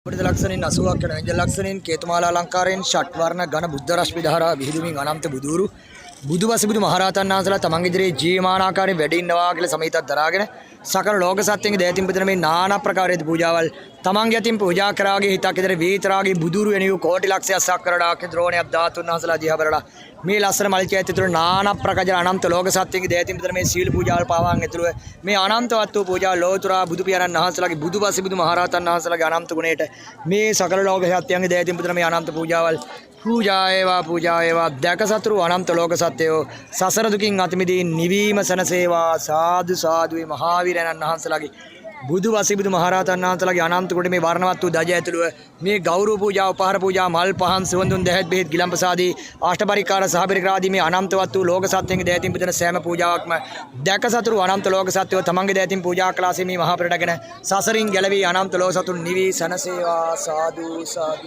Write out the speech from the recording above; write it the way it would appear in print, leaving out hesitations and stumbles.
බුද්ධ ලක්ෂණින් 80ක් වෙන විද්‍ය ලක්ෂණින් කේතුමාලා අලංකාරයෙන් ෂට්වර්ණ ඝන බුද්ධ රශ්මි ධාරා විහිදුමින් අනන්ත බුදුරු බුදුවසිබුදු මහරහතන් වහන්සේලා තමන්ගේ ඉදිරියේ ජීවමාන ආකාරයෙන් වැඩ ඉන්නවා කියලා සමීතක් දරාගෙන සකල ලෝක සත්‍යයේ දෑතින් පුදන මේ নানা ප්‍රකාරයේ පූජාවල් තමන්ගේ අතින් පූජා කරාගේ හිතක් ඉදිරියේ වීතරාගේ බුදුරු වෙනියු කෝටි ලක්ෂයක් සක්කරඩාක ද්‍රෝණයක් ධාතුන් වහන්සේලා දිහා බලලා මේ ලස්සන මල්චෛත්‍ය තුළ নানা ප්‍රකාර අනන්ත ලෝක සත්‍යයේ දෑතින් පුදන මේ සීල පූජාවල් පාවාන් ඇතුළු මේ අනන්තවත් වූ පූජා ලෝතුරා බුදු පියාණන් වහන්සේලාගේ බුදුවසිබුදු මහරහතන් වහන්සේලාගේ අනන්ත ගුණයට මේ සකල ලෝක සත්‍යයේ දෑතින් පුදන මේ අනන්ත පූජාවල් पूजा एवा දැක සතුරු අනන්ත ලෝක සත්‍යෝ සසර දුකින් අත මිදී නිවීම සනසේවා සාදු සාදුවේ මහාවීරයන්න් වහන්සේලාගේ බුදු වසිබුදු මහරහතන් වහන්සේලාගේ අනන්ත කොට මේ වර්ණවත් වූ දජ ඇතුළුව මේ ගෞරව පූජා උපහාර පූජා මල් පහන් සුවඳුන් දැහැත් බෙහෙත් ගිලම්පසාදී අෂ්ටපරිකාර සහපරිකාරාදී මේ අනන්තවත් වූ ලෝක සත්‍යයේ දෑතින් පිටන සෑම පූජාවක්ම දැක සතුරු අනන්ත ලෝක සත්‍යෝ තමන්ගේ දෑතින් පූජා කළාසේ මේ මහා පෙරටගෙන සසරින් ගැලවී අනන්ත ලෝක සතුන් නිවී සනසේවා සාදු සාදු